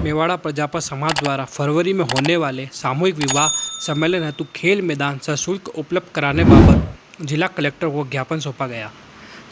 मेवाड़ा प्रजापत समाज द्वारा फरवरी में होने वाले सामूहिक विवाह सम्मेलन हेतु खेल मैदान सशुल्क उपलब्ध कराने बाबत जिला कलेक्टर को ज्ञापन सौंपा गया।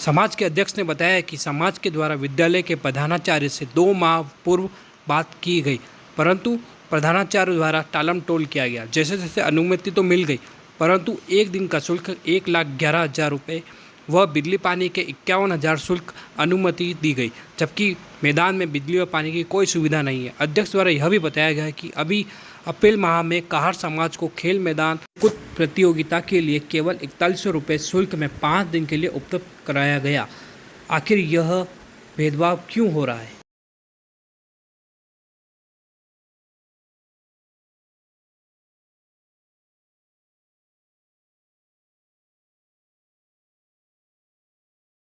समाज के अध्यक्ष ने बताया कि समाज के द्वारा विद्यालय के प्रधानाचार्य से 2 माह पूर्व बात की गई, परंतु प्रधानाचार्य द्वारा टालमटोल किया गया। जैसे जैसे अनुमति तो मिल गई, परंतु एक दिन का शुल्क 1,11,000 रुपये व बिजली पानी के 51,000 शुल्क अनुमति दी गई, जबकि मैदान में बिजली व पानी की कोई सुविधा नहीं है। अध्यक्ष द्वारा यह भी बताया गया कि अभी अप्रैल माह में काहर समाज को खेल मैदान कुछ प्रतियोगिता के लिए केवल 4100 रुपये शुल्क में 5 दिन के लिए उपलब्ध कराया गया। आखिर यह भेदभाव क्यों हो रहा है?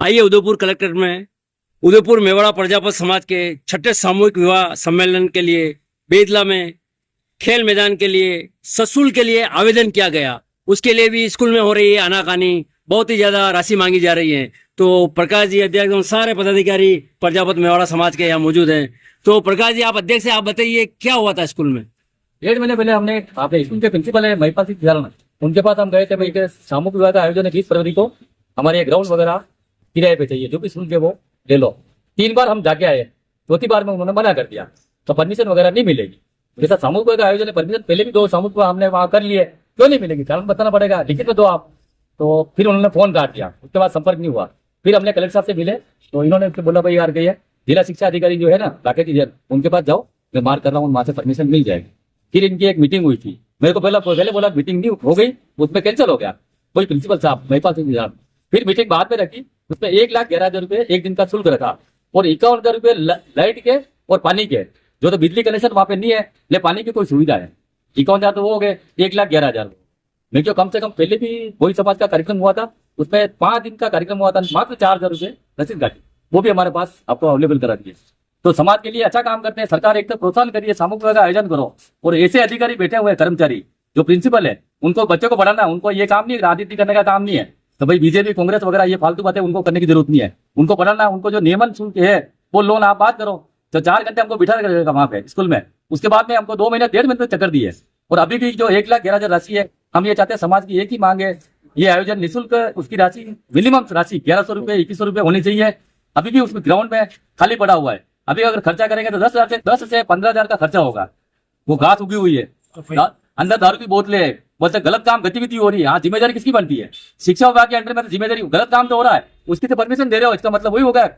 आइए उदयपुर कलेक्ट्रेट में उदयपुर मेवाड़ा प्रजापत समाज के 6ठे सामूहिक विवाह सम्मेलन के लिए बेदला में खेल मैदान के लिए सशुल्क के लिए आवेदन किया गया। उसके लिए भी स्कूल में हो रही है आनाकानी, बहुत ही ज्यादा राशि मांगी जा रही है। तो प्रकाश जी अध्यक्ष और सारे पदाधिकारी प्रजापत मेवाड़ा समाज के यहाँ मौजूद हैं। तो प्रकाश जी, आप अध्यक्ष से आप बताइए क्या हुआ था स्कूल में? 1.5 महीने पहले हमने आपके स्कूल के प्रिंसिपल है महिपाल सिंह विद्यालय, उनके पास हम गए थे। भाई सामूहिक विवाह का आयोजन है 20 फरवरी को, हमारे ग्राउंड वगैरह किराए पे चाहिए, जो भी शुल्क है वो ले लो। 3 बार हम जाके आए, चौथी बार में उन्होंने मना कर दिया, तो परमिशन वगैरह नहीं मिलेगी। जैसा सामूहिक विवाह का आयोजन है, परमिशन पहले भी 2 सामूहिक विवाह हमने वहां कर लिए, क्यों नहीं मिलेगी? कारण बताना पड़ेगा, लिखित में दो आप। तो फिर उन्होंने फोन काट दिया, उसके बाद संपर्क नहीं हुआ। फिर हमने कलेक्टर साहब से मिले, तो इन्होंने बोला भाई यार गई है जिला शिक्षा अधिकारी जो है ना राकेश जी, उनके पास जाओ, मैं मार कर रहा हूँ, वहां से परमिशन मिल जाएगी। फिर इनकी एक मीटिंग हुई थी, मेरे को पहले बोला मीटिंग नहीं हो गई, उसमें कैंसिल हो गया। कोई प्रिंसिपल साहब महिपाल सिंह विद्यालय, फिर मीटिंग बाद में रखी, उसमें 1,11,000 रुपये एक दिन का शुल्क रखा और 51,000 रुपये लाइट के और पानी के, जो तो बिजली कनेक्शन वहां पे नहीं है, ले पानी की कोई सुविधा है। 51,000 तो वो हो गए, 1,11,000। मैं जो कम से कम पहले भी वही समाज का कार्यक्रम हुआ था, उसमें 5 दिन का कार्यक्रम हुआ था, मात्र 4,000 रुपये रसीद काटी, वो भी हमारे पास आपको अवेलेबल करा दिए। तो समाज के लिए अच्छा काम करते हैं, सरकार एक तो प्रोत्साहन करिए, सामूहिक विवाह का आयोजन करो। और ऐसे अधिकारी बैठे हुए कर्मचारी जो प्रिंसिपल है, उनको बच्चों को पढ़ाना, उनको ये काम नहीं, राजनीति करने का काम नहीं है। तो भाई बीजेपी कांग्रेस वगैरह ये फालतू बातें उनको करने की जरूरत नहीं है, उनको पढ़ाना, उनको जो नियमन शुल्क है वो लोन आप बात करो। तो 4 घंटे हमको बिठा रखेगा वहां पे स्कूल में, उसके बाद में हमको 2 महीने 1.5 महीने तक चक्कर दिए। और अभी भी जो 1,11,000 राशि है, हम ये चाहते हैं, समाज की एक ही मांग है, ये आयोजन निःशुल्क, उसकी राशि मिनिमम राशि 1,100 रुपये 2,100 रुपये होनी चाहिए। अभी भी उसमें ग्राउंड में खाली पड़ा हुआ है, अभी अगर खर्चा करेंगे तो 10 से 15,000 का खर्चा होगा। वो घास उगी हुई है, अंदर दारू की बोतलें है, बोलते गलत काम गतिविधि हो रही है। हाँ, जिम्मेदारी किसकी बनती है? शिक्षा विभाग के अंडर में तो जिम्मेदारी, गलत काम तो हो रहा है, उसकी तो परमिशन दे रहे हो, इसका मतलब वही होगा।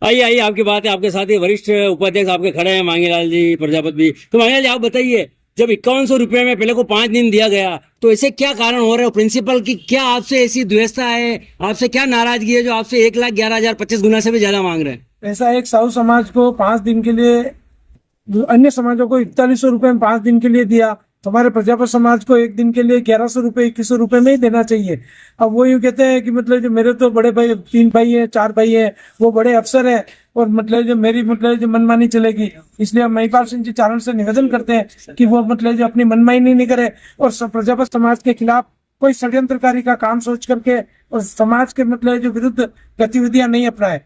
आइए आपकी बात है, आपके साथ ही वरिष्ठ उपाध्यक्ष आपके खड़े हैं, मांगीलाल जी प्रजापत भी। तो मांगीलाल जी, आप बताइए, जब 5100 रुपये में पहले को 5 दिन दिया गया, तो ऐसे क्या कारण हो रहे हो? प्रिंसिपल की क्या आपसे ऐसी द्वेषता है, आपसे क्या नाराजगी है जो आपसे 1,11,000 25 गुना से भी ज्यादा मांग रहे हैं? ऐसा एक साहू समाज को 5 दिन के लिए, अन्य समाजों को 4100 रुपये में 5 दिन के लिए दिया, तो हमारे प्रजापत समाज को एक दिन के लिए 1,100 रुपये 2,100 रुपये में ही देना चाहिए। अब वो यूँ कहते हैं कि मतलब जो मेरे तो बड़े भाई 3 भाई है 4 भाई है, वो बड़े अफसर है, और मतलब जो मेरी मतलब जो मनमानी चलेगी। इसलिए हम महिपाल सिंह जी चारण से निवेदन करते हैं कि वो मतलब जो अपनी मनमानी नहीं करे और प्रजापत समाज के खिलाफ कोई षड्यंत्रकारी का काम सोच करके और समाज के मतलब जो विरुद्ध गतिविधियां नहीं अपनाए,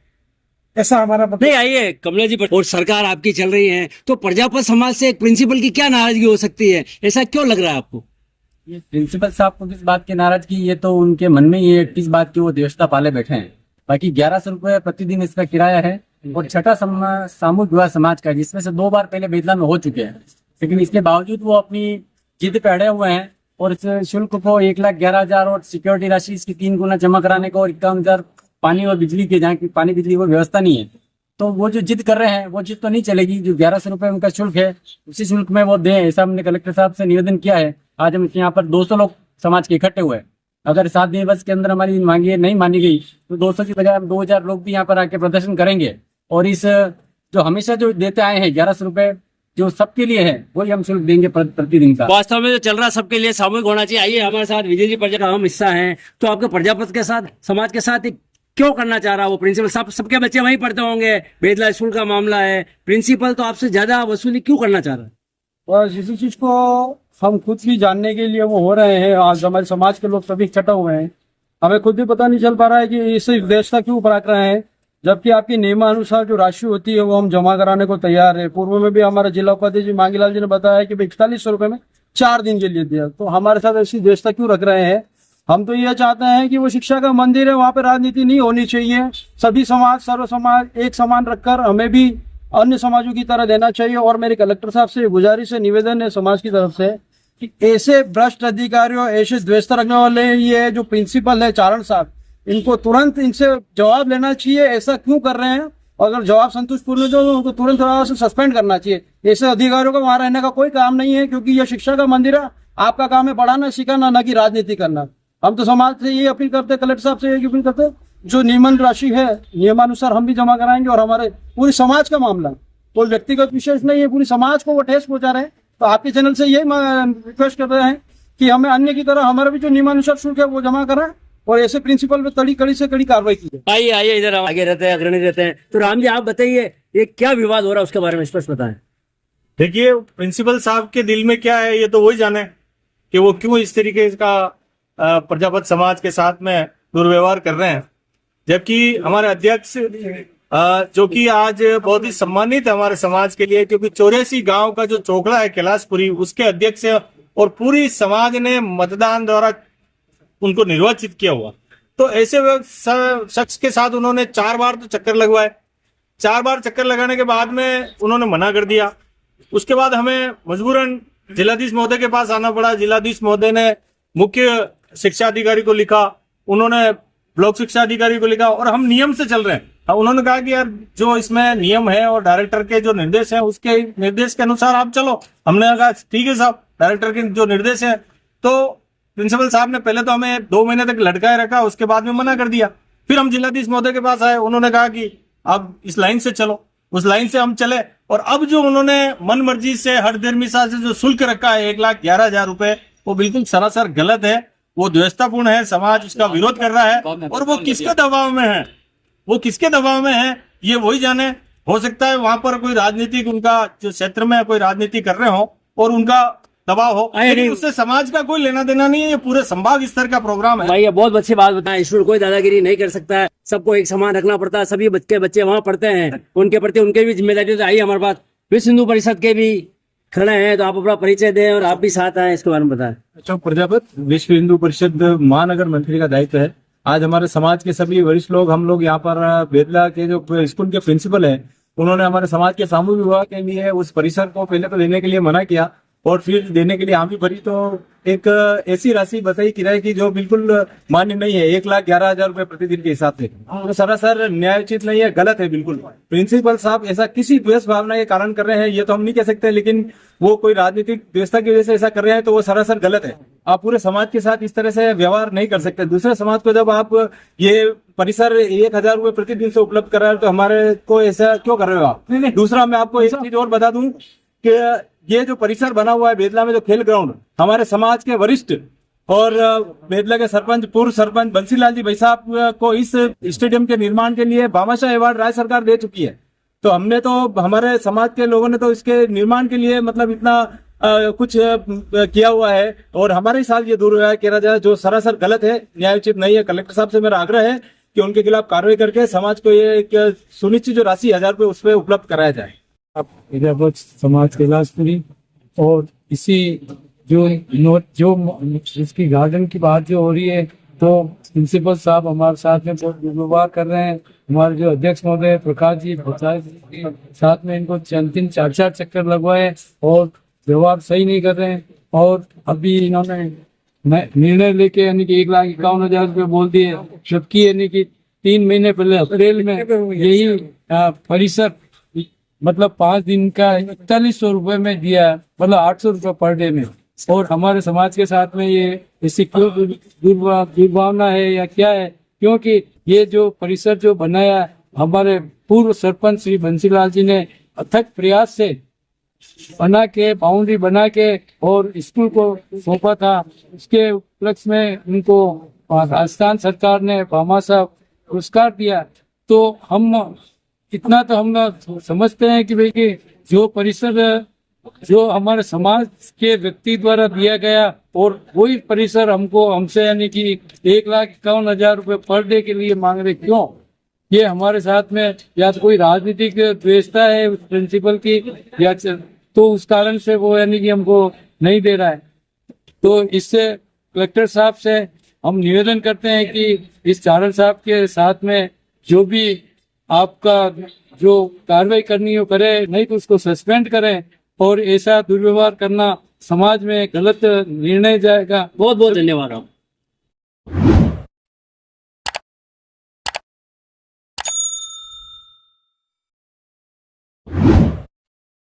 ऐसा हमारा नहीं। आइए कमला जी, और सरकार आपकी चल रही है, तो प्रजापत समाज से एक प्रिंसिपल की क्या नाराजगी हो सकती है? ऐसा क्यों लग रहा है आपको? ये प्रिंसिपल साहब को किस बात की नाराजगी, ये तो उनके मन में ही है, किस बात की वो देवता पाले बैठे हैं। बाकी 1,100 रुपये प्रतिदिन इसका किराया है, और 6ठा सामूहिक विवाह समाज का, जिसमें से 2 बार पहले बेदला में हो चुके हैं, लेकिन इसके बावजूद वो अपनी जिद पे अड़े हुए हैं। और इस शुल्क को 1,11,000 और सिक्योरिटी राशि इसकी 3 गुना जमा कराने को, और 51,000 पानी और बिजली के, जहाँ की पानी बिजली को व्यवस्था नहीं है, तो वो जो जिद कर रहे हैं वो जिद तो नहीं चलेगी। जो 1,100 रुपये उनका शुल्क है, उसी शुल्क में वो दें, ऐसा हमने कलेक्टर साहब से निवेदन किया है। आज हम यहाँ पर 200 लोग समाज के इकट्ठे हुए, अगर 7 दिवस के अंदर हमारी मांगे नहीं मानी गई तो 200 की बजाय हम 2,000 लोग भी यहाँ पर आके प्रदर्शन करेंगे। और इस जो हमेशा जो देते आए हैं 1,100 रुपये, जो सबके लिए है, वही हम शुल्क देंगे प्रतिदिन का। वास्तव में जो चल रहा है सबके लिए सामूहिक होना चाहिए। आइए हमारे साथ विजय जी प्रजा का अहम हिस्सा है, तो आपके प्रजापत के साथ, समाज के साथ क्यों करना चाह रहा है वो प्रिंसिपल? सबके बच्चे वहीं पढ़ते होंगे, बेदला स्कूल का मामला है, प्रिंसिपल तो आपसे ज्यादा वसूली क्यों करना चाह रहा है? और इसी चीज को हम खुद भी जानने के लिए वो हो रहे हैं। आज हमारे समाज के लोग सभी इकट्ठा हुए हैं, हमें खुद भी पता नहीं चल पा रहा है कि इसे देशता क्यों बरक रहे हैं। जबकि आपकी नियमानुसार जो राशि होती है वो हम जमा कराने को तैयार है। पूर्व में भी हमारे जिला उपाध्यक्ष जी मांगीलाल जी ने बताया कि 4100 रुपए में 4 दिन के लिए दिया। तो हमारे साथ ऐसी द्वेषता क्यों रख रहे हैं? हम तो ये चाहते हैं कि वो शिक्षा का मंदिर है, वहाँ पे राजनीति नहीं होनी चाहिए। सभी समाज, सर्व समाज एक समान रखकर हमें भी अन्य समाजों की तरह देना चाहिए। और मेरे कलेक्टर साहब से गुजारिश है, निवेदन है समाज की तरफ से कि ऐसे भ्रष्ट अधिकारियों, ऐसे द्वेषता रखने वाले ये जो प्रिंसिपल है चारण साहब, इनको तुरंत इनसे जवाब लेना चाहिए। ऐसा क्यों कर रहे हैं? अगर जवाब संतुष्टपूर्ण तो उनको तुरंत से सस्पेंड करना चाहिए। ऐसे अधिकारियों को वहां रहने का कोई काम नहीं है, क्योंकि यह शिक्षा का मंदिर है। आपका काम है पढ़ाना, सिखाना, न कि राजनीति करना। हम तो समाज से ये अपील करते, कलेक्टर साहब से ये अपील करते, जो नियमन राशि है नियमानुसार हम भी जमा कराएंगे। और हमारे पूरी समाज का मामला, कोई व्यक्तिगत विशेष नहीं है, पूरी समाज को वो ठेस पहुंचा रहे हैं। तो आपके चैनल से यही रिक्वेस्ट कर रहे हैं कि हमें अन्य की तरह हमारा भी जो नियमानुसार शुल्क है वो जमा कराएं और ऐसे प्रिंसिपल पे कड़ी से कड़ी कार्रवाई की जाए। आइए आइए, इधर आगे रहते हैं, अग्रणी रहते हैं। तो राम जी आप बताइए, ये क्या विवाद हो रहा है उसके बारे में स्पष्ट बताएं। देखिए, प्रिंसिपल साहब के दिल में क्या है ये तो वही जाने कि वो क्यों इस तरीके का प्रजापत समाज के साथ में दुर्व्यवहार कर रहे हैं। जबकि हमारे अध्यक्ष जो कि आज बहुत ही सम्मानित है हमारे समाज के लिए, क्योंकि 84 गांव का जो चोखड़ा है कैलाशपुरी, उसके अध्यक्ष है और पूरी समाज ने मतदान द्वारा उनको निर्वाचित किया हुआ। तो ऐसे शख्स के साथ उन्होंने 4 बार तो चक्कर लगवाए। 4 बार चक्कर लगाने के बाद में उन्होंने मना कर दिया। उसके बाद हमें मजबूरन जिलाधीश महोदय के पास आना पड़ा। जिलाधीश महोदय ने मुख्य शिक्षा अधिकारी को लिखा, उन्होंने ब्लॉक शिक्षा अधिकारी को लिखा और हम नियम से चल रहे हैं। उन्होंने कहा कि यार जो इसमें नियम है और डायरेक्टर के जो निर्देश हैं उसके निर्देश के अनुसार आप चलो। हमने कहा ठीक है साहब, डायरेक्टर के जो निर्देश है। तो प्रिंसिपल साहब ने पहले तो हमें 2 महीने तक लटकाए रखा, उसके बाद में मना कर दिया। फिर हम जिलाधीश महोदय के पास आए, उन्होंने कहा कि अब इस लाइन से चलो। उस लाइन से हम चले और अब जो उन्होंने मन मर्जी से हर धर्मिशा से जो शुल्क रखा है 1,11,000 रुपए, वो बिल्कुल सरासर गलत है। वो द्वेषतापूर्ण है, समाज उसका विरोध कर रहा है। और वो किसके दबाव में है, वो किसके दबाव में है ये वही जाने। हो सकता है वहां पर कोई राजनीतिक, उनका जो क्षेत्र में कोई राजनीति कर रहे हो और उनका दबाव हो, लेकिन उससे समाज का कोई लेना देना नहीं है। ये पूरे संभाग स्तर का प्रोग्राम है। भाई ये बहुत अच्छी बात बताएं, ईश्वर कोई दादागिरी नहीं कर सकता है, सबको एक समान रखना पड़ता है। सभी बच्चे वहां पढ़ते हैं, उनके प्रति उनके भी जिम्मेदारी तो आई हमारे पास। विश्व हिंदू परिषद के भी खड़े हैं, तो आप अपना परिचय दें और आप भी साथ आए, इसके बारे में बताएं। अशोक प्रजापत, विश्व हिंदू परिषद महानगर मंत्री का दायित्व है। आज हमारे समाज के सभी वरिष्ठ लोग, हम लोग यहाँ पर बेदला के जो स्कूल के प्रिंसिपल हैं, उन्होंने हमारे समाज के सामूहिक विवाह के लिए उस परिसर को पहले तो लेने के लिए मना किया और फिर देने के लिए हामी भरी। तो एक ऐसी राशि बताई किराए की जो बिल्कुल मान्य नहीं है, 1,11,000 रुपए प्रतिदिन के हिसाब से, तो सरासर न्यायोचित नहीं है, गलत है बिल्कुल। प्रिंसिपल साहब ऐसा किसी द्वेष भावना के कारण कर रहे हैं ये तो हम नहीं कह सकते, लेकिन वो कोई राजनीतिक द्वेषता की वजह से ऐसा कर रहे हैं तो वो सरासर गलत है। आप पूरे समाज के साथ इस तरह से व्यवहार नहीं कर सकते। दूसरे समाज को जब आप ये परिसर 1,000 रुपए प्रतिदिन से उपलब्ध कर रहे हैं तो हमारे को ऐसा क्यों कर रहे हो आप? दूसरा मैं आपको एक चीज और बता दूं कि ये जो परिसर बना हुआ है बेदला में, जो खेल ग्राउंड, हमारे समाज के वरिष्ठ और बेदला के सरपंच, पूर्व सरपंच बंसीलाल जी भाई साहब को इस स्टेडियम के निर्माण के लिए भामाशाह अवार्ड राज्य सरकार दे चुकी है। तो हमने तो, हमारे समाज के लोगों ने तो इसके निर्माण के लिए मतलब इतना कुछ किया हुआ है और हमारे साथ ये दुर्व्यवहार किया जाए जो सरासर गलत है, न्यायोचित नहीं है। कलेक्टर साहब से मेरा आग्रह है कि उनके खिलाफ कार्रवाई करके समाज को ये एक सुनिश्चित जो राशि 1,000 रुपए उस पर उपलब्ध कराया जाए। प्रजापत समाज कैलाशपुरी और इसी जो इसकी गार्डन की बात जो हो रही है, तो प्रिंसिपल साहब हमारे साथ में बहुत दुर्व्यवहार कर रहे हैं। हमारे जो अध्यक्ष महोदय प्रकाश जी के साथ में इनको 3-4 चक्कर लगवाए और व्यवहार सही नहीं कर रहे हैं। और अभी इन्होंने निर्णय लेके यानी कि 1,51,000 रुपये बोल दिए, जबकि यानी कि 3 महीने पहले अप्रैल में यही परिसर मतलब 5 दिन का 4100 रुपए में दिया, मतलब 800 रुपए पर डे में। और हमारे समाज के साथ में ये इसकी क्यों दुर्भावना है या क्या है? क्योंकि ये जो परिसर जो बनाया हमारे पूर्व सरपंच श्री बंसीलाल जी ने अथक प्रयास से बना के, बाउंड्री बना के और स्कूल को सौंपा था। उसके उपलक्ष्य में उनको राजस्थान सरकार ने भामाशाह पुरस्कार दिया। तो हम इतना तो हम समझते हैं कि भाई कि जो परिसर जो हमारे समाज के व्यक्ति द्वारा दिया गया और वही परिसर हमसे यानी कि 1,51,000 रुपए पर डे के लिए मांग रहे, क्यों? ये हमारे साथ में या तो कोई राजनीतिक द्वेषता है उस प्रिंसिपल की या तो उस कारण से वो यानी कि हमको नहीं दे रहा है। तो इससे कलेक्टर साहब से हम निवेदन करते हैं कि इस चारण साहब के साथ में जो भी आपका जो कार्रवाई करनी हो करे, नहीं तो उसको सस्पेंड करें। और ऐसा दुर्व्यवहार करना समाज में गलत निर्णय जाएगा। बहुत बहुत धन्यवाद आप।